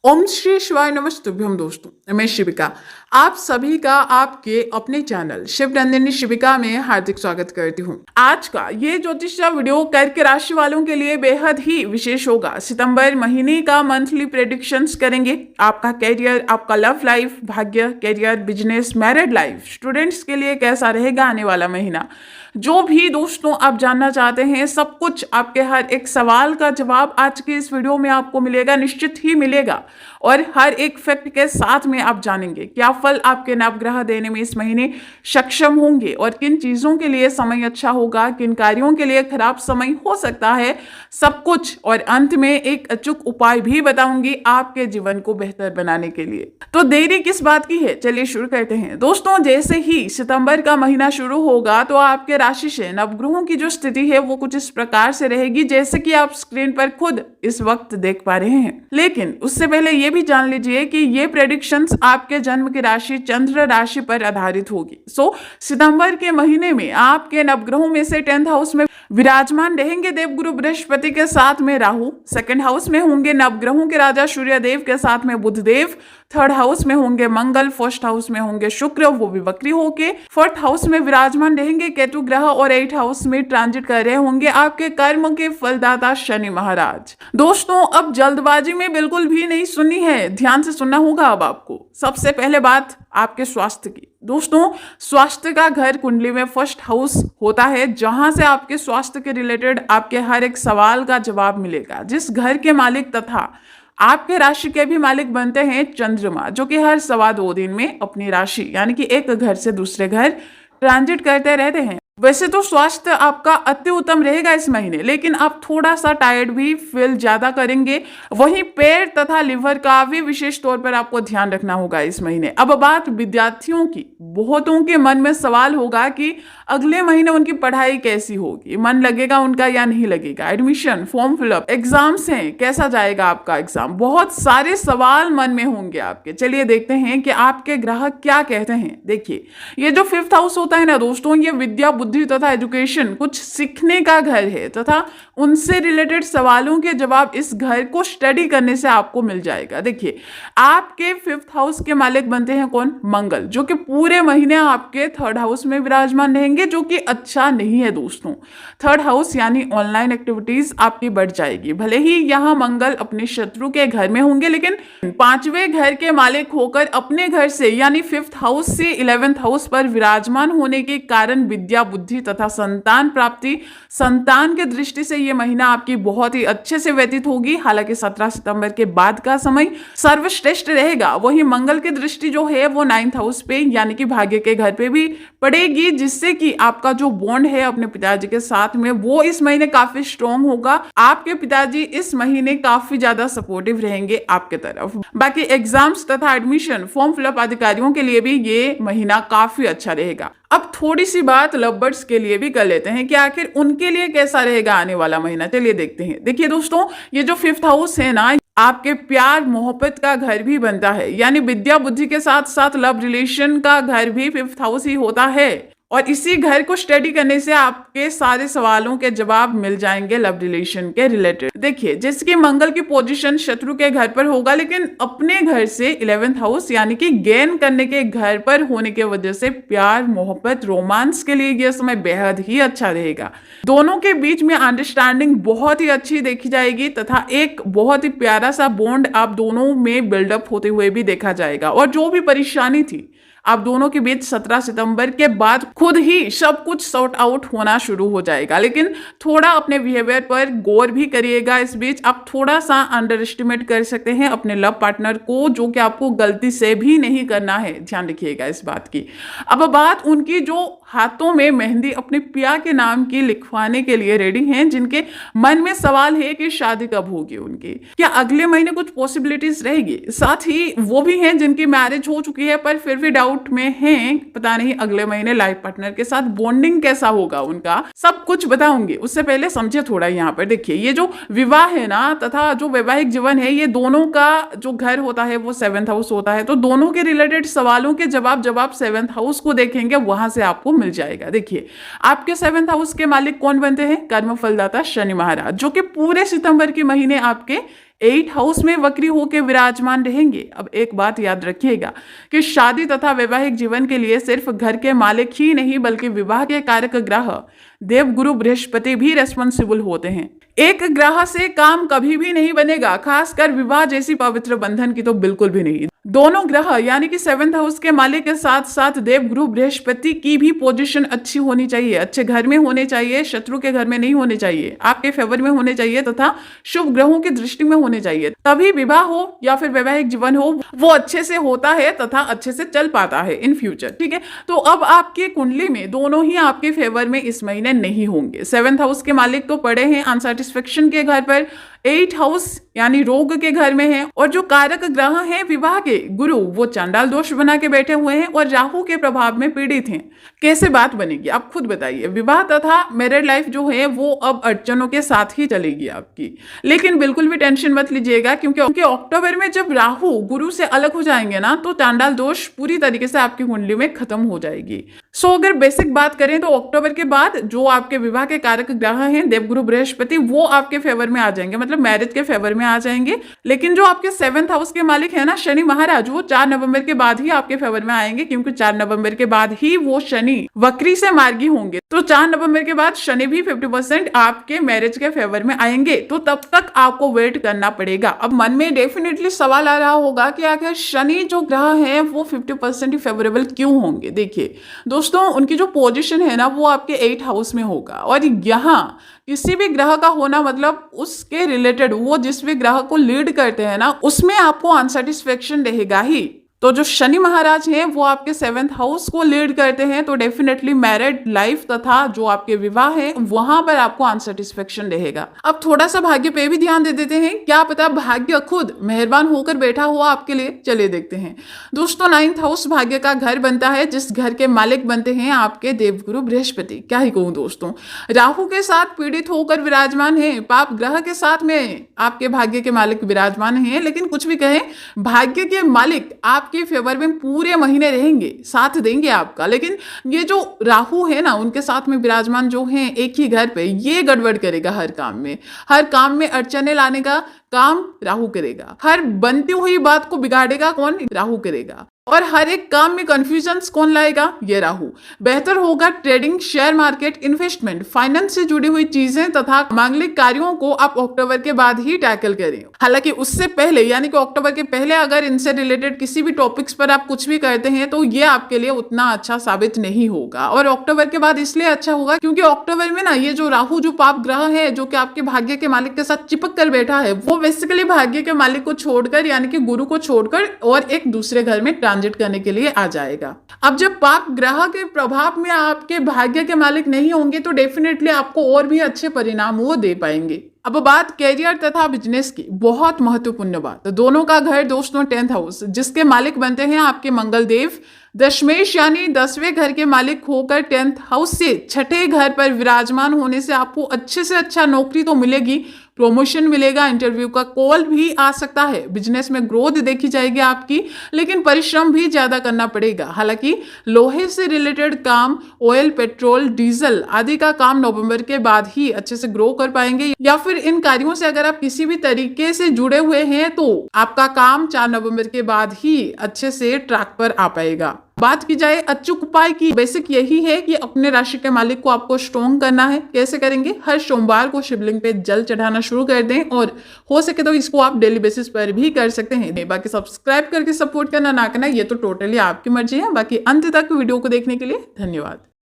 ओम श्री शिवाय नमस्तुभ्यम दोस्तों, मैं शिविका आप सभी का आपके अपने चैनल शिव नंदिनी शिविका में हार्दिक स्वागत करती हूँ। आज का ये ज्योतिष वीडियो कर्क राशि वालों के लिए बेहद ही विशेष होगा। सितंबर महीने का मंथली प्रेडिक्शंस करेंगे। आपका कैरियर, आपका लव लाइफ, भाग्य, career, business, married life, students के लिए कैसा रहेगा आने वाला महीना, जो भी दोस्तों आप जानना चाहते हैं सब कुछ, आपके हर एक सवाल का जवाब आज के इस वीडियो में आपको मिलेगा, निश्चित ही मिलेगा। और हर एक फैक्ट के साथ में आप जानेंगे क्या फल आपके नवग्रह देने में इस महीने सक्षम होंगे और किन चीजों के लिए समय अच्छा होगा, किन कार्यों के लिए खराब समय हो सकता है, सब कुछ। और अंत में एक अचूक उपाय भी बताऊंगी आपके जीवन को बेहतर बनाने के लिए। तो देरी किस बात की है, चलिए शुरू करते हैं। दोस्तों, जैसे ही सितंबर का महीना शुरू होगा तो आपके राशि से नवग्रहों की जो स्थिति है वो कुछ इस प्रकार से रहेगी जैसे कि आप स्क्रीन पर खुद इस वक्त देख पा रहे हैं। लेकिन उससे पहले ये भी जान लीजिए कि ये प्रेडिक्शंस आपके जन्म की राशि चंद्र राशि पर आधारित होगी। सितंबर के महीने में आपके नवग्रहों में से 10th हाउस में विराजमान रहेंगे देवगुरु बृहस्पति के साथ में राहु, 2nd हाउस में होंगे नवग्रहों के राजा सूर्यदेव के साथ में बुधदेव, 3rd हाउस में होंगे मंगल, 1st हाउस में होंगे शुक्र, वो भी वक्री होके, 4th हाउस में विराजमान रहेंगे केतु ग्रह और 8th हाउस में ट्रांजिट कर रहे होंगे आपके कर्म के फलदाता शनि महाराज। दोस्तों, अब जल्दबाजी में बिल्कुल भी नहीं सुननी है, ध्यान से सुनना होगा। अब आपको सबसे पहले बात आपके स्वास्थ्य की। दोस्तों, स्वास्थ्य का घर कुंडली में 1st हाउस होता है जहां से आपके स्वास्थ्य के रिलेटेड आपके हर एक सवाल का जवाब मिलेगा। जिस घर के मालिक तथा आपके राशि के भी मालिक बनते हैं चंद्रमा, जो कि हर 2.25 दिन में अपनी राशि यानी कि एक घर से दूसरे घर ट्रांजिट करते रहते हैं। वैसे तो स्वास्थ्य आपका अति उत्तम रहेगा इस महीने, लेकिन आप थोड़ा सा टायर्ड भी फील ज्यादा करेंगे। वहीं पैर तथा लिवर का भी विशेष तौर पर आपको ध्यान रखना होगा इस महीने। अब बात विद्यार्थियों की, बहुतों के मन में सवाल होगा कि अगले महीने उनकी पढ़ाई कैसी होगी, मन लगेगा उनका या नहीं लगेगा, एडमिशन, फॉर्म फिलअप, एग्जाम्स हैं, कैसा जाएगा आपका एग्जाम, बहुत सारे सवाल मन में होंगे आपके। चलिए देखते हैं कि आपके ग्राहक क्या कहते हैं। देखिए, ये जो 5th हाउस होता है ना दोस्तों, ये विद्या, बुद्धि तथा एजुकेशन, कुछ सीखने का घर है तथा उनसे रिलेटेड सवालों के जवाब इस घर को स्टडी करने से आपको मिल जाएगा। देखिए, आपके 5th हाउस के मालिक बनते हैं कौन? मंगल, जो कि पूरे महीने आपके 3rd हाउस में विराजमान रहेंगे, जो कि अच्छा नहीं है दोस्तों। 3rd हाउस यानी ऑनलाइन एक्टिविटीज आपकी बढ़ जाएगी। भले ही यहां मंगल अपने शत्रु के घर में होंगे, लेकिन 5वें घर के मालिक होकर अपने घर से यानी 5th हाउस से 11th हाउस पर विराजमान होने के कारण विद्या, बुद्धि तथा संतान प्राप्ति, संतान के दृष्टि से ये महीना आपकी बहुत ही अच्छे से व्यतीत होगी। हालांकि 17 सितंबर के बाद का समय सर्वश्रेष्ठ रहेगा। वही मंगल की दृष्टि जो है वो 9th हाउस पे यानी कि भाग्य के घर पे भी पड़ेगी, जिससे कि आपका जो बॉन्ड है अपने पिताजी के साथ में वो इस महीने काफी स्ट्रॉन्ग होगा। आपके पिताजी इस महीने काफी ज्यादा सपोर्टिव रहेंगे आपके तरफ। बाकी एग्जाम्स तथा एडमिशन, फॉर्म फिलअप अधिकारियों के लिए भी ये महीना काफी अच्छा रहेगा। अब थोड़ी सी बात लवर्स के लिए भी कर लेते हैं कि आखिर उनके लिए कैसा रहेगा आने वाला महीना। चलिए देखते हैं। देखिए दोस्तों, ये जो 5th हाउस है ना, आपके प्यार मोहब्बत का घर भी बनता है, यानी विद्या बुद्धि के साथ साथ लव रिलेशन का घर भी 5th हाउस ही होता है। और इसी घर को स्टडी करने से आपके सारे सवालों के जवाब मिल जाएंगे लव रिलेशन के रिलेटेड। देखिए, जैसे कि मंगल की पोजीशन शत्रु के घर पर होगा, लेकिन अपने घर से 11th हाउस यानी कि गेन करने के घर पर होने की वजह से प्यार, मोहब्बत, रोमांस के लिए यह समय बेहद ही अच्छा रहेगा। दोनों के बीच में अंडरस्टैंडिंग बहुत ही अच्छी देखी जाएगी तथा एक बहुत ही प्यारा सा बॉन्ड आप दोनों में बिल्डअप होते हुए भी देखा जाएगा। और जो भी परेशानी थी आप दोनों के बीच 17 सितंबर के बाद खुद ही सब कुछ सॉर्ट आउट होना शुरू हो जाएगा। लेकिन थोड़ा अपने बिहेवियर पर गौर भी करिएगा। इस बीच आप थोड़ा सा अंडर एस्टिमेट कर सकते हैं अपने लव पार्टनर को, जो कि आपको गलती से भी नहीं करना है, ध्यान रखिएगा इस बात की। अब बात उनकी जो हाथों में मेहंदी अपने पिया के नाम की लिखवाने के लिए रेडी हैं, जिनके मन में सवाल है कि शादी कब होगी उनकी, क्या अगले महीने कुछ पॉसिबिलिटीज रहेगी। साथ ही वो भी हैं जिनकी मैरिज हो चुकी है पर फिर भी डाउट में हैं, पता नहीं अगले महीने लाइफ पार्टनर के साथ बॉन्डिंग कैसा होगा उनका, सब कुछ बताऊंगी। उससे पहले समझे थोड़ा यहाँ पर। देखिए, ये जो विवाह है ना तथा जो वैवाहिक जीवन है, ये दोनों का जो घर होता है वो 7th हाउस होता है। तो दोनों के रिलेटेड सवालों के जवाब 7th हाउस को देखेंगे, वहां से आपको मिल जाएगा। देखिए, आपके 7th हाउस के मालिक कौन बनते हैं? कर्म फलदाता शनि महाराज, जो कि पूरे सितंबर के महीने आपके 8th हाउस में वक्री होकर विराजमान रहेंगे। अब एक बात याद रखिएगा कि शादी तथा वैवाहिक जीवन के लिए सिर्फ घर के मालिक ही नहीं बल्कि विवाह के कारक ग्रह देवगुरु बृहस्पति भी रेस्पॉन्सिबल होते हैं। एक ग्रह से काम कभी भी नहीं बनेगा, खासकर विवाह जैसी पवित्र बंधन की तो बिल्कुल भी नहीं। दोनों ग्रह यानी कि 7th हाउस के मालिक के साथ साथ देवगुरु बृहस्पति की भी पोजीशन अच्छी होनी चाहिए, अच्छे घर में होने चाहिए, शत्रु के घर में नहीं होने चाहिए, आपके फेवर में होने चाहिए तथा शुभ ग्रहों की दृष्टि में होने चाहिए। तभी विवाह हो या फिर वैवाहिक जीवन हो वो अच्छे से होता है तथा अच्छे से चल पाता है इन फ्यूचर। ठीक है, तो अब आपकी कुंडली में दोनों ही आपके फेवर में इस महीने नहीं होंगे। 7th हाउस के मालिक तो पड़े हैं अनसेटिस्फेक्शन के घर पर, 8th हाउस यानी रोग के घर में है, और जो कारक ग्रह हैं विवाह के गुरु वो चांडाल दोष बना के बैठे हुए हैं और राहु के प्रभाव में पीड़ित हैं। कैसे बात बनेगी आप खुद बताइए। विवाह तथा मैरिड लाइफ जो है वो अब अड़चनों के साथ ही चलेगी आपकी, लेकिन बिल्कुल भी टेंशन मत लीजिएगा क्योंकि अक्टूबर में जब राहु गुरु से अलग हो जाएंगे ना तो चांडाल दोष पूरी तरीके से आपकी कुंडली में खत्म हो जाएगी। सो अगर बेसिक बात करें तो अक्टूबर के बाद जो आपके विवाह के कारक ग्रह हैं देवगुरु बृहस्पति वो आपके फेवर में आ जाएंगे, मतलब मैरिज के फेवर में आ जाएंगे। लेकिन जो आपके 7th हाउस के मालिक है ना शनि महाराज वो 4 नवंबर के बाद ही आपके फेवर में आएंगे, क्योंकि 4 नवंबर के बाद ही वो शनि वक्री से मार्गी होंगे। तो 4 नवंबर के बाद शनि भी 50% आपके मैरिज के फेवर में आएंगे, तो तब तक आपको वेट करना पड़ेगा। अब मन में डेफिनेटली सवाल आ रहा होगा कि आखिर शनि जो ग्रह है वो 50% ही फेवरेबल क्यों होंगे। देखिए दोस्तों, उनकी जो पोजीशन है ना वो आपके 8th हाउस में होगा, और यहाँ किसी भी ग्रह का होना मतलब उसके रिलेटेड वो जिस भी ग्रह को लीड करते हैं ना उसमें आपको अनसेटिस्फेक्शन रहेगा ही। तो जो शनि महाराज हैं वो आपके 7th हाउस को लीड करते हैं, तो डेफिनेटली मैरिड लाइफ तथा जो आपके विवाह है वहां पर आपको अनसेटिस्फेक्शन रहेगा। अब थोड़ा सा भाग्य पे भी ध्यान दे देते हैं, क्या पता भाग्य खुद मेहरबान होकर बैठा हुआ आपके लिए। चलिए देखते हैं दोस्तों, 9th हाउस भाग्य का घर बनता है जिस घर के मालिक बनते हैं आपके देवगुरु बृहस्पति। क्या ही कहूं दोस्तों, राहु के साथ पीड़ित होकर विराजमान है, पाप ग्रह के साथ में आपके भाग्य के मालिक विराजमान है। लेकिन कुछ भी कहें भाग्य के मालिक आप के फेवर में पूरे महीने रहेंगे, साथ देंगे आपका। लेकिन ये जो राहु है ना उनके साथ में विराजमान जो हैं एक ही घर पे, ये गड़बड़ करेगा हर काम में अड़चने लाने का काम राहु करेगा। हर बनती हुई बात को बिगाड़ेगा कौन? राहु करेगा। और हर एक काम में कंफ्यूजन्स कौन लाएगा? ये राहु। बेहतर होगा trading, share market, investment, finance से जुड़ी हुई चीजें तथा मांगलिक कार्यों को आप अक्टूबर के बाद ही टैकल करें। हालांकि उससे पहले यानी कि अक्टूबर के पहले अगर इनसे रिलेटेड किसी भी टॉपिक्स पर आप कुछ भी करते हैं तो ये आपके लिए उतना अच्छा साबित नहीं होगा। और अक्टूबर के बाद इसलिए अच्छा होगा क्योंकि अक्टूबर में ना ये जो राहु जो पाप ग्रह है जो कि आपके भाग्य के मालिक के साथ चिपक कर बैठा है वो बेसिकली भाग्य के मालिक को छोड़कर यानी कि गुरु को छोड़कर और एक दूसरे घर में ट्रांजिट करने के लिए आ जाएगा। अब जब पाप ग्रह के प्रभाव में आपके भाग्य के मालिक नहीं होंगे तो डेफिनेटली आपको और भी अच्छे परिणाम वो दे पाएंगे। अब बात कैरियर तथा बिजनेस की, बहुत महत्वपूर्ण बात। दोनों का घर दोस्तों 10th हाउस जिसके मालिक बनते हैं आपके मंगल देव। दशमेश यानी 10वें घर के मालिक होकर 10th हाउस से 6ठे घर पर विराजमान होने से आपको अच्छे से अच्छा नौकरी तो मिलेगी, प्रमोशन मिलेगा, इंटरव्यू का कॉल भी आ सकता है, बिजनेस में ग्रोथ देखी जाएगी आपकी, लेकिन परिश्रम भी ज्यादा करना पड़ेगा। हालांकि लोहे से रिलेटेड काम, ऑयल, पेट्रोल, डीजल आदि का काम नवंबर के बाद ही अच्छे से ग्रो कर पाएंगे, या फिर इन कार्यों से अगर आप किसी भी तरीके से जुड़े हुए हैं तो आपका काम 4 नवंबर के बाद ही अच्छे से ट्रैक पर आ पाएगा। बात की जाए अचूक उपाय की, बेसिक यही है कि अपने राशि के मालिक को आपको स्ट्रॉन्ग करना है। कैसे करेंगे? हर सोमवार को शिवलिंग पे जल चढ़ाना शुरू कर दें, और हो सके तो इसको आप डेली बेसिस पर भी कर सकते हैं। बाकी सब्सक्राइब करके सपोर्ट करना ना करना ये तो टोटली आपकी मर्जी है। बाकी अंत तक वीडियो को देखने के लिए धन्यवाद।